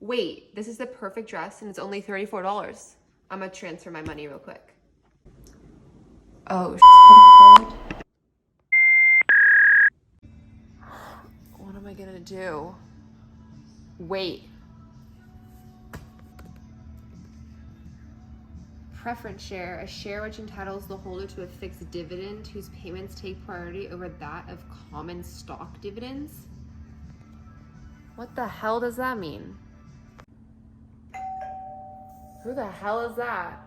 Wait, this is the perfect dress and it's only $34. I'm gonna transfer my money real quick. Oh, what am I gonna do? Wait. Preference share, a share which entitles the holder to a fixed dividend whose payments take priority over that of common stock dividends? What the hell does that mean? Who the hell is that?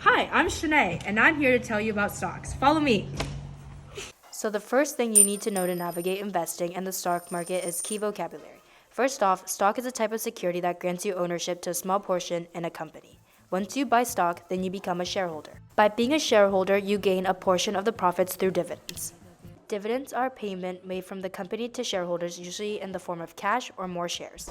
Hi, I'm Sinae, and I'm here to tell you about stocks. Follow me. So the first thing you need to know to navigate investing in the stock market is key vocabulary. First off, stock is a type of security that grants you ownership to a small portion in a company. Once you buy stock, then you become a shareholder. By being a shareholder, you gain a portion of the profits through dividends. Dividends are a payment made from the company to shareholders, usually in the form of cash or more shares.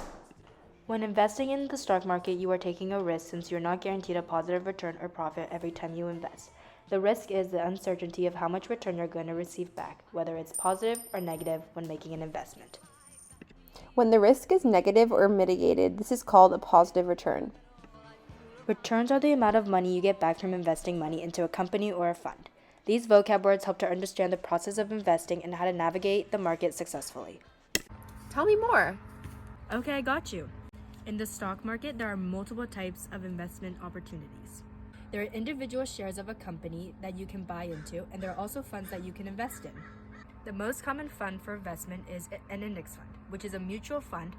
When investing in the stock market, you are taking a risk since you're not guaranteed a positive return or profit every time you invest. The risk is the uncertainty of how much return you're going to receive back, whether it's positive or negative when making an investment. When the risk is negative or mitigated, this is called a positive return. Returns are the amount of money you get back from investing money into a company or a fund. These vocab words help to understand the process of investing and how to navigate the market successfully. Tell me more. Okay, I got you. In the stock market, there are multiple types of investment opportunities. There are individual shares of a company that you can buy into, and there are also funds that you can invest in. The most common fund for investment is an index fund, which is a mutual fund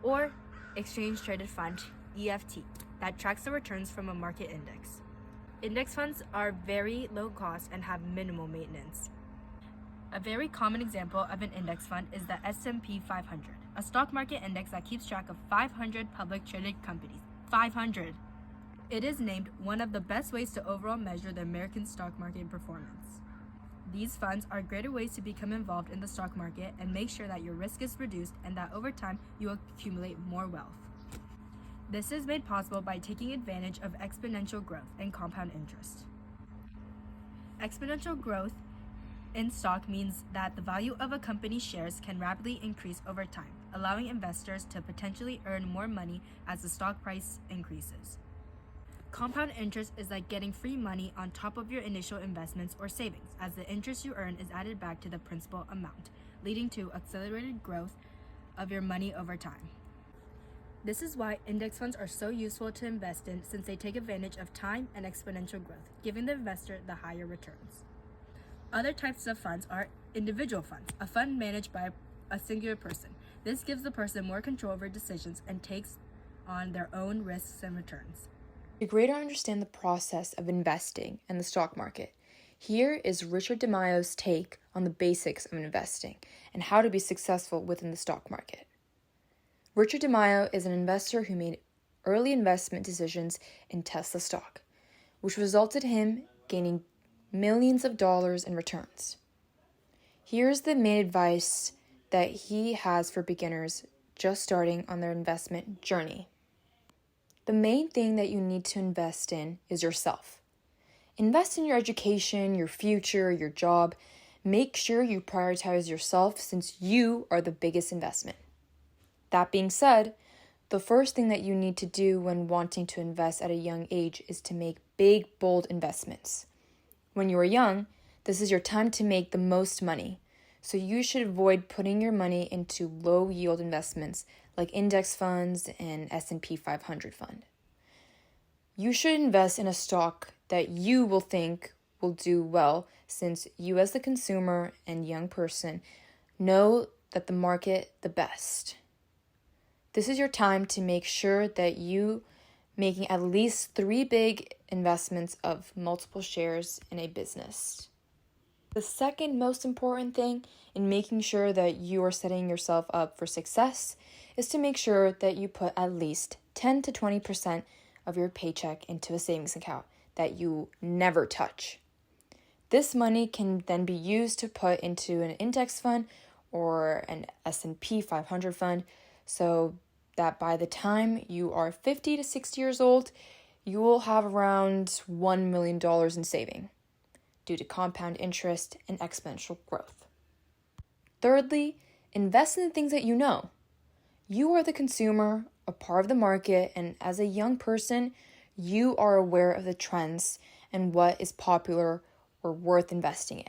or exchange traded fund, EFT, that tracks the returns from a market index. Index funds are very low cost and have minimal maintenance. A very common example of an index fund is the S&P 500, a stock market index that keeps track of 500 public traded companies. 500! It is named one of the best ways to overall measure the American stock market performance. These funds are greater ways to become involved in the stock market and make sure that your risk is reduced and that over time you accumulate more wealth. This is made possible by taking advantage of exponential growth and compound interest. Exponential growth in stock means that the value of a company's shares can rapidly increase over time, allowing investors to potentially earn more money as the stock price increases. Compound interest is like getting free money on top of your initial investments or savings, as the interest you earn is added back to the principal amount, leading to accelerated growth of your money over time. This is why index funds are so useful to invest in, since they take advantage of time and exponential growth, giving the investor the higher returns. Other types of funds are individual funds, a fund managed by a singular person. This gives the person more control over decisions and takes on their own risks and returns. To greater understand the process of investing in the stock market, here is Richard DeMaio's take on the basics of investing and how to be successful within the stock market. Richard DeMaio is an investor who made early investment decisions in Tesla stock, which resulted in him gaining millions of dollars in returns. Here's the main advice that he has for beginners just starting on their investment journey. The main thing that you need to invest in is yourself. Invest in your education, your future, your job. Make sure you prioritize yourself since you are the biggest investment. That being said, the first thing that you need to do when wanting to invest at a young age is to make big, bold investments. When you are young, this is your time to make the most money. So you should avoid putting your money into low-yield investments like index funds and S&P 500 fund. You should invest in a stock that you will think will do well, since you as the consumer and young person know that the market the best. This is your time to make sure that you making at least 3 big investments of multiple shares in a business. The second most important thing in making sure that you are setting yourself up for success is to make sure that you put at least 10 to 20% of your paycheck into a savings account that you never touch. This money can then be used to put into an index fund or an S&P 500 fund, so that by the time you are 50 to 60 years old, you will have around $1 million in saving due to compound interest and exponential growth. Thirdly, Invest in the things that you know. You are the consumer, a part of the market, and as a young person, you are aware of the trends and what is popular or worth investing in.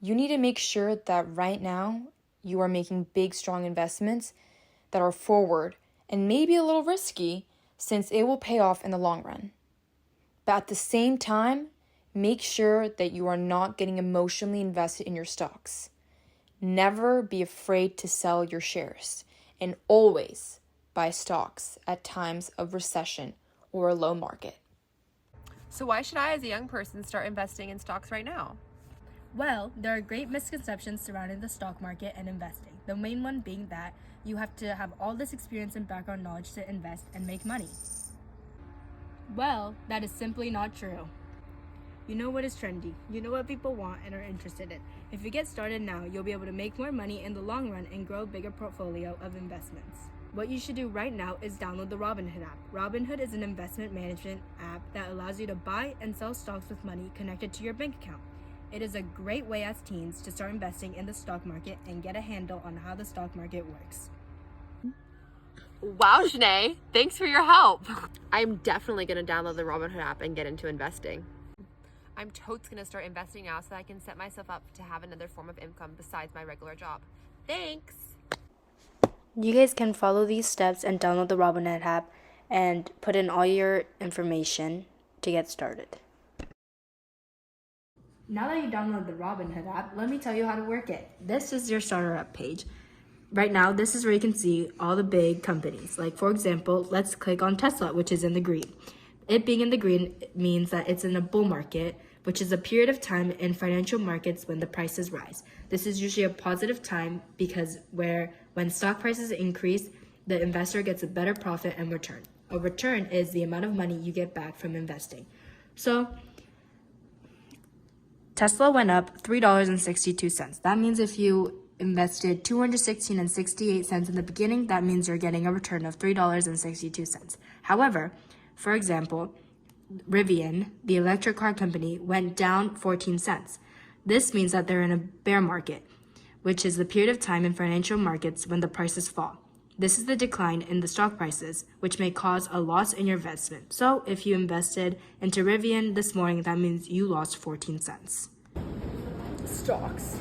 You need to make sure that right now you are making big, strong investments that are forward and maybe a little risky since it will pay off in the long run. But at the same time, make sure that you are not getting emotionally invested in your stocks. Never be afraid to sell your shares and always buy stocks at times of recession or a low market. So why should I, as a young person, start investing in stocks right now? Well, there are great misconceptions surrounding the stock market and investing. The main one being that you have to have all this experience and background knowledge to invest and make money. Well, that is simply not true. You know what is trendy, you know what people want and are interested in. If you get started now, you'll be able to make more money in the long run and grow a bigger portfolio of investments. What you should do right now is download the Robinhood app. Robinhood is an investment management app that allows you to buy and sell stocks with money connected to your bank account. It is a great way as teens to start investing in the stock market and get a handle on how the stock market works. Wow, Sinae, thanks for your help. I'm definitely going to download the Robinhood app and get into investing. I'm totes going to start investing now so that I can set myself up to have another form of income besides my regular job. Thanks. You guys can follow these steps and download the Robinhood app and put in all your information to get started. Now that you download the Robinhood app, let me tell you how to work it. This is your starter up page. Right now, this is where you can see all the big companies. Like, for example, let's click on Tesla, which is in the green. It being in the green means that it's in a bull market, which is a period of time in financial markets when the prices rise. This is usually a positive time because when stock prices increase, the investor gets a better profit and return. A return is the amount of money you get back from investing. So, Tesla went up $3.62. That means if you invested $216.68 in the beginning, that means you're getting a return of $3.62. However, for example, Rivian, the electric car company, went down 14 cents. This means that they're in a bear market, which is the period of time in financial markets when the prices fall. This is the decline in the stock prices, which may cause a loss in your investment. So if you invested into Rivian this morning, that means you lost 14 cents. Stocks.